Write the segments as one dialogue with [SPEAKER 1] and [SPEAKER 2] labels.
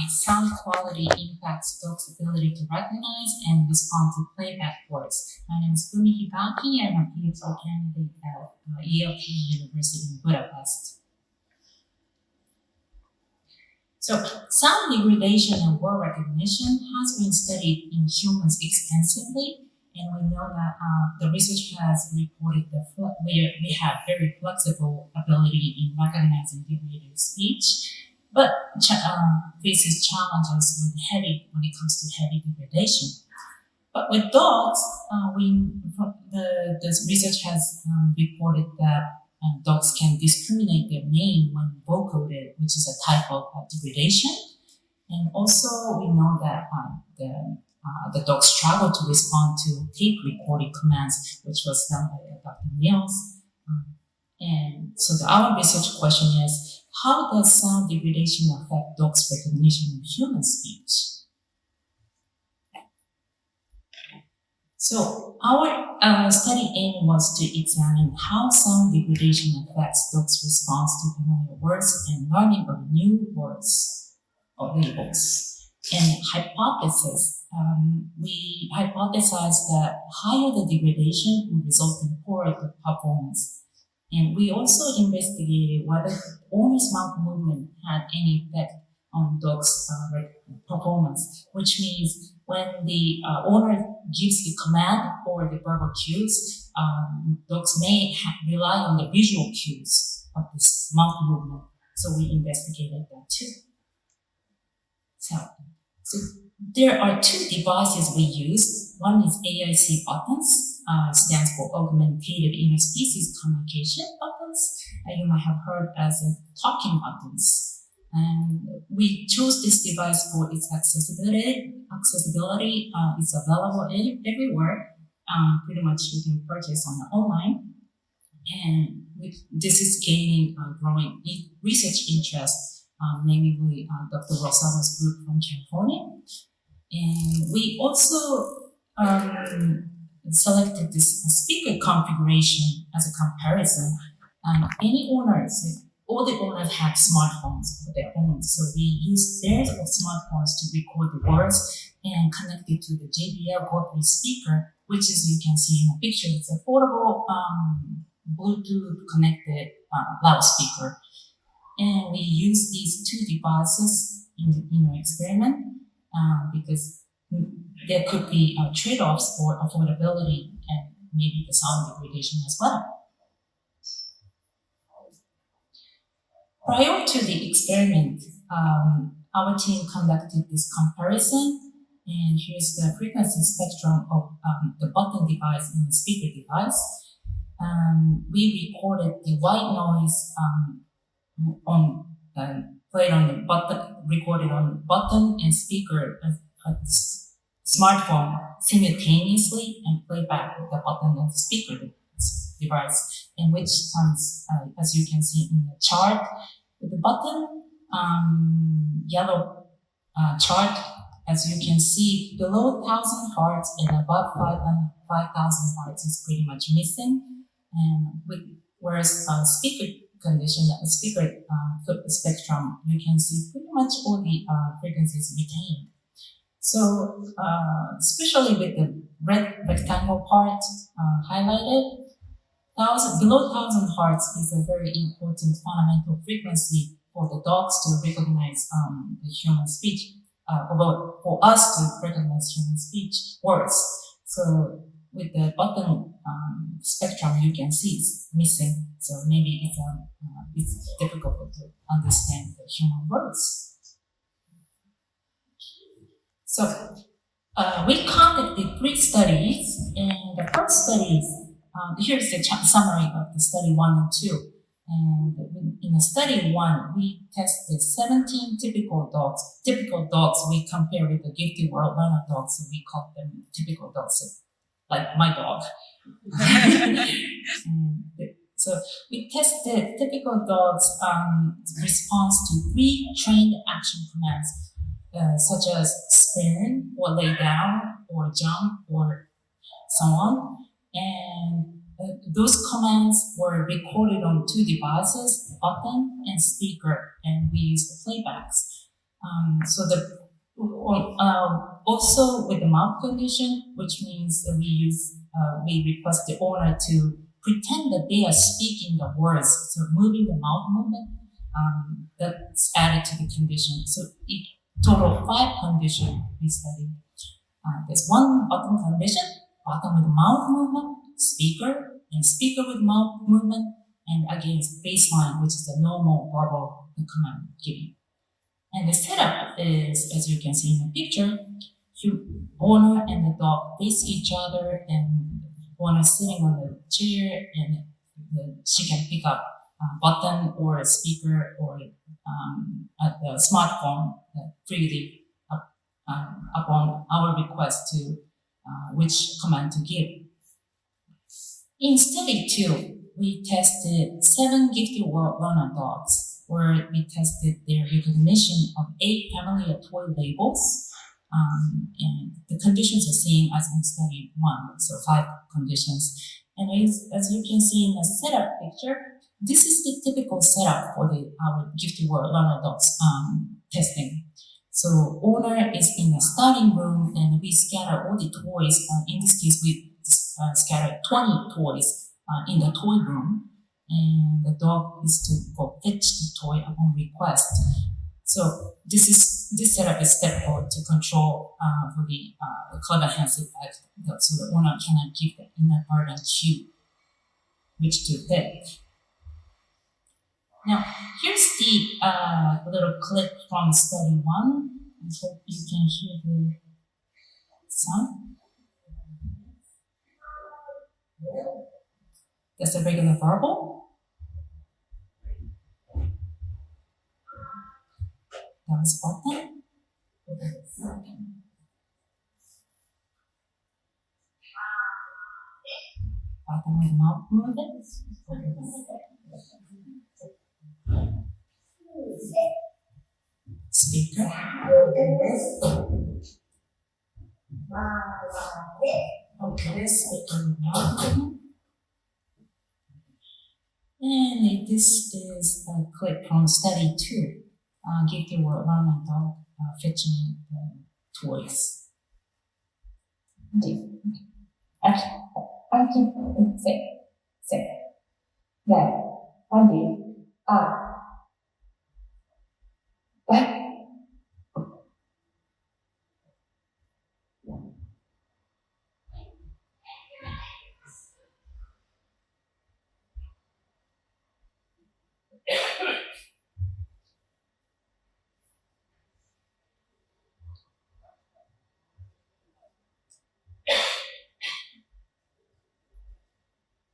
[SPEAKER 1] sound quality impacts dogs' ability to recognize and respond to playback words. My name is Fumi Higaki. I'm a PhD candidate at ELP University in Budapest. So, sound degradation and word recognition has been studied in humans extensively, and we know that the research has reported that we have very flexible ability in recognizing degraded speech, but faces challenges when it comes to heavy degradation. But with dogs, the research has reported that dogs can discriminate their name when vocoded, which is a type of degradation. And also, we know that the dogs struggle to respond to tape recording commands, which was done by Dr. Mills. And so our research question is, how does sound degradation affect dogs' recognition of human speech? So our study aim was to examine how sound degradation affects dogs' response to familiar words and learning of new words or labels. And we hypothesized that higher the degradation would result in poorer performance. And we also investigated whether owner's mouth movement had any effect on dogs' performance, which means when the owner gives the command or the verbal cues, dogs may rely on the visual cues of this mouth movement. So we investigated that too. So there are two devices we use. One is AIC buttons, stands for Augmentative Interspecies Communication buttons. You might have heard as talking buttons. And we chose this device for its accessibility. It's available everywhere. Pretty much you can purchase on the online. And this is gaining growing research interest, namely Dr. Rosamo's group from California. And we also selected this speaker configuration as a comparison. Any owners, all the owners have smartphones of their own, so we use their smartphones to record the words and connect it to the JBL Go3 speaker, which is, you can see in the picture, it's a portable Bluetooth connected loudspeaker. And we use these two devices in our experiment because there could be trade-offs for affordability and maybe the sound degradation as well. Prior to the experiment, our team conducted this comparison, and here's the frequency spectrum of the button device and the speaker device. We recorded the white noise played on the button, recorded on button and speaker smartphone simultaneously, and played back with the button and the speaker device, in which comes, as you can see in the chart, with the button yellow chart, as you can see, below 1,000 hertz and above 5,000 hertz is pretty much missing. And whereas speaker condition, speaker spectrum, you can see pretty much all the frequencies retained. So especially with the red rectangle part highlighted, below 1,000 hertz is a very important fundamental frequency for the dogs to recognize the human speech, for us to recognize human speech words. So with the button spectrum, you can see it's missing. So maybe it's difficult to understand the human words. So we conducted 3 studies, and the first studies, here's the summary of the study 1 and 2. And in the study 1, we tested 17 typical dogs. Typical dogs we compare with the Gifted World Learner dogs, so we call them typical dogs, like my dog. So we tested typical dogs' response to 3 trained action commands, such as spin, or lay down, or jump, or so on. And those commands were recorded on 2 devices, button and speaker, and we used the playbacks. So also with the mouth condition, which means that we request the owner to pretend that they are speaking the words, so moving the mouth movement, that's added to the condition. So it total of 5 conditions we studied. There's one button condition, button with mouth movement, speaker, and speaker with mouth movement, and again, baseline, which is the normal verbal command giving. And the setup is, as you can see in the picture, owner and the dog face each other, and owner sitting on the chair, and she can pick up a button or a speaker or a smartphone freely upon our request to which command to give. In study 2, we tested 7 gifted learner dogs, where we tested their recognition of 8 family of toy labels, and the conditions are same as in study 1, so 5 conditions. And as you can see in the setup picture, this is the typical setup for our gifted learner dogs testing. So owner is in the starting room, and we scatter all the toys. In this case, we scattered 20 toys in the toy room, and the dog is to go fetch the toy upon request. So this setup is step 4 to control for the clever hands effect, so the owner cannot give the inadvertent cue which to pick. Now, here's the little clip from study 1. I hope you can hear the sound. That's a regular verbal. That was button. Button with mouth movement. Speaker. Okay, speaker with mouth movement. And this is a clip from study 2. Gifted learner dog fetching toys. Action. Say. Right.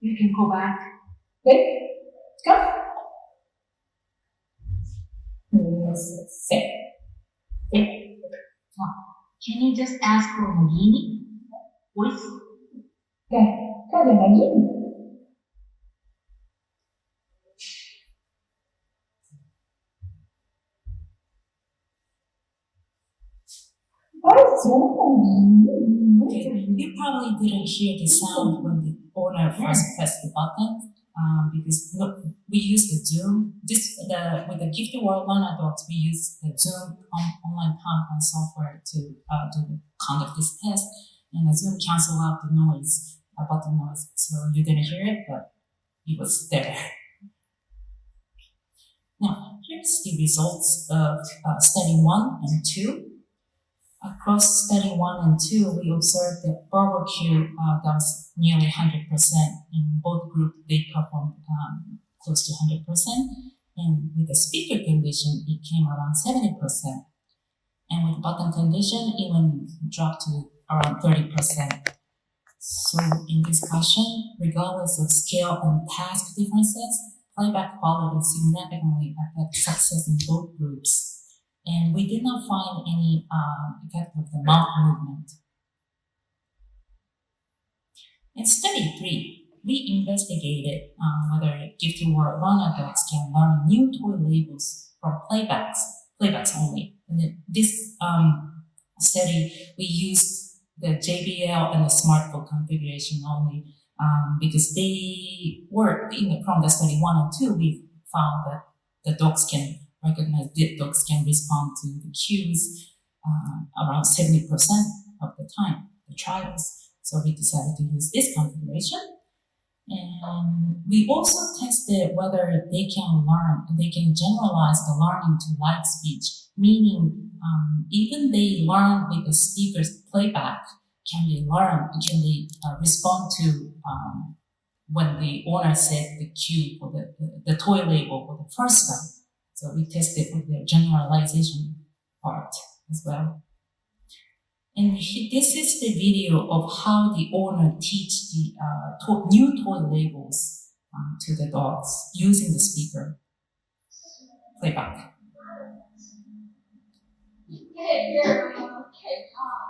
[SPEAKER 1] You can go back. Ready? Go. Sit. Can you just ask for Nagini? Voice? Okay. Go to Nagini. Okay, you probably didn't hear the sound when the owner first pressed the button, because we use the Zoom. With the Gifted World Learner Dogs, we use the Zoom online conference software to conduct this test, and the Zoom cancel out the noise, button noise. So you didn't hear it, but it was there. Now, here's the results of study 1 and 2. Across study 1 and 2, we observed that verbal cue that was nearly 100%. In both groups, they performed close to 100%. And with the speaker condition, it came around 70%. And with button condition, it even dropped to around 30%. So in discussion, regardless of scale and task differences, playback quality significantly affects success in both groups. And we did not find any effect of the mouth movement. In study 3, we investigated whether gifted learner dogs can learn new toy labels from playbacks only. And in this study, we used the JBL and the smartphone configuration only because they were from the study 1 and 2. We found that the dogs can recognize that dogs can respond to the cues around 70% of the time, the trials. So we decided to use this configuration. And we also tested whether they can generalize the learning to live speech, meaning even they learn with the speaker's playback, can they respond to when the owner said the cue for the toy label for the first time. So we tested with the generalization part as well. And this is the video of how the owner teach the new toy labels to the dogs using the speaker playback. Hey girl, hey girl,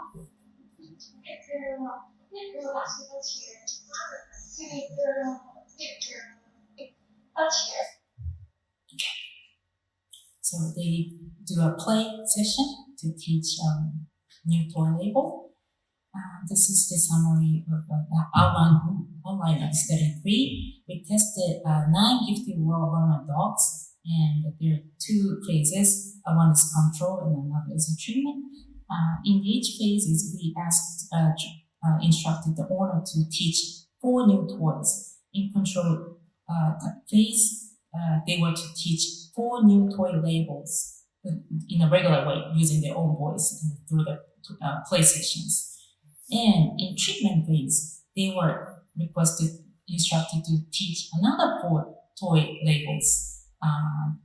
[SPEAKER 1] hey girl, that's here. Hey girl, that's here. Okay. So they do a play session to teach new toy label. This is the summary of the outline of study 3. We tested 9 gifted world learner dogs, and there are 2 phases. One is control and another is a treatment. In each phase, we instructed the owner to teach 4 new toys. In control phase, they were to teach 4 new toy labels in a regular way, using their own voice through the play sessions. And in treatment phase, they were instructed to teach another 4 toy labels,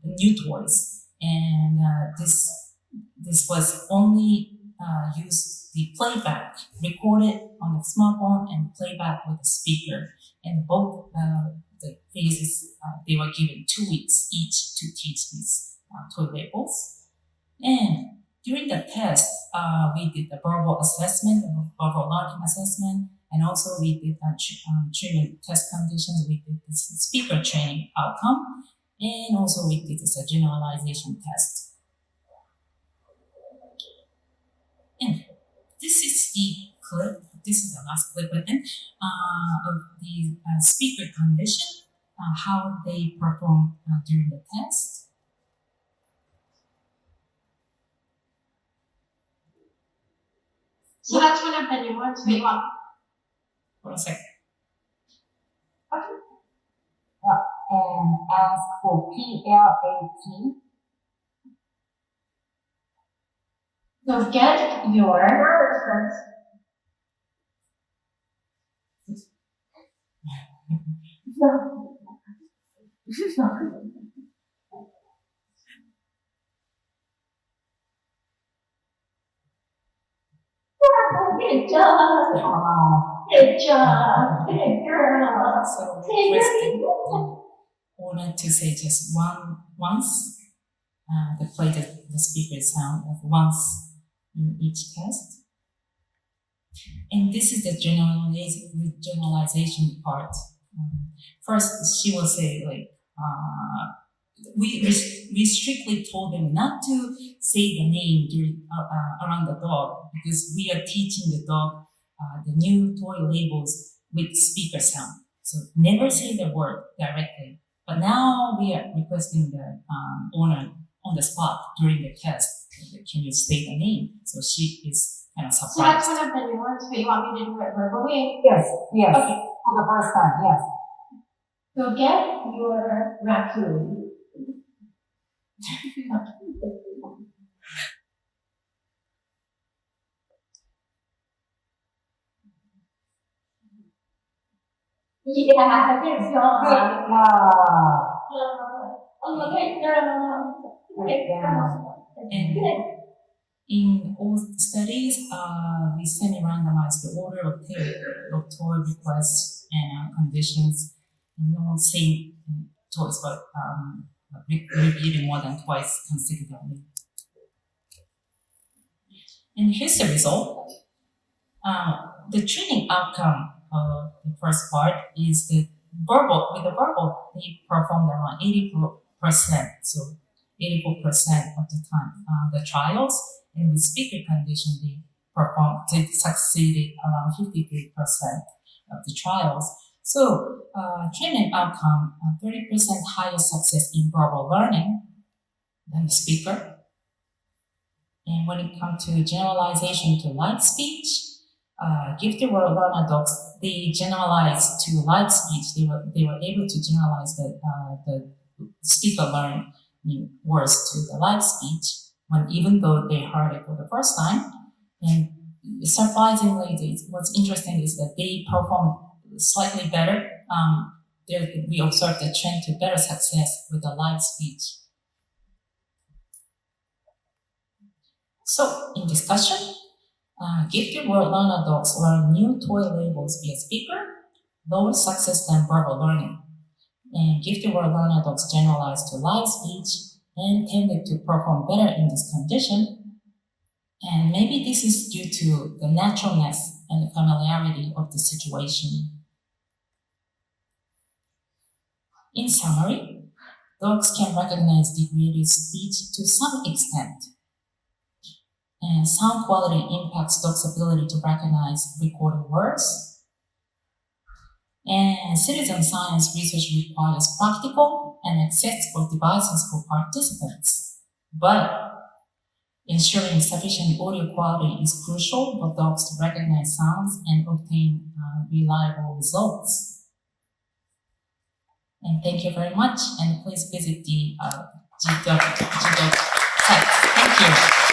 [SPEAKER 1] new toys. And this was only used the playback, recorded on the smartphone and playback with the speaker. And both the phases, they were given 2 weeks each to teach these toy labels. And during the test, we did the verbal assessment, verbal learning assessment, and also we did treatment test conditions. We did this speaker training outcome, and also we did this generalization test. And this is the clip. This is the last clip again of the speaker condition, how they perform during the test. So that's one of the new ones we want. For a second. Okay. And ask for PLAT. So get your Good job. Good job. Good girl. So requesting the owner to say just once, play the speaker sound of once in each test. And this is the generalization part. First, she will say we strictly told them not to say the name around the dog, because we are teaching the dog the new toy labels with speaker sound. So never say the word directly. But now we are requesting the owner on the spot during the test. Can you say the name? So she is kind of surprised. So that's one of the new ones, but you want me to do it verbally? Yes. Okay. For the first time, yes. So get your raccoon. Yeah, good job. And in all studies, we semi-randomize the order of toy requests and conditions. No same toys, but repeating more than twice consecutively. And here's the result. The training outcome of the first part is the verbal. With the verbal, they performed around 80%. So 84% of the time, the trials, and with speaker condition, they succeeded around 53% of the trials. So training outcome, 30% higher success in verbal learning, than the speaker. And when it comes to generalization to light speech, gifted learner dogs, they generalized to light speech. They were able to generalize the speaker learning words to the light speech, even though they heard it for the first time. And surprisingly, what's interesting is that they perform slightly better. We observed a trend to better success with the light speech. So, in discussion, gifted learner dogs learn new toy labels via speaker, lower success than verbal learning. And gifted learner dogs generalized to light speech and tended to perform better in this condition. And maybe this is due to the naturalness and the familiarity of the situation. In summary, dogs can recognize degraded speech to some extent. And sound quality impacts dogs' ability to recognize recorded words. And citizen science research requires practical and accessible devices for participants. But ensuring sufficient audio quality is crucial for dogs to recognize sounds and obtain reliable results. And thank you very much, and please visit the GDOC site. Thank you.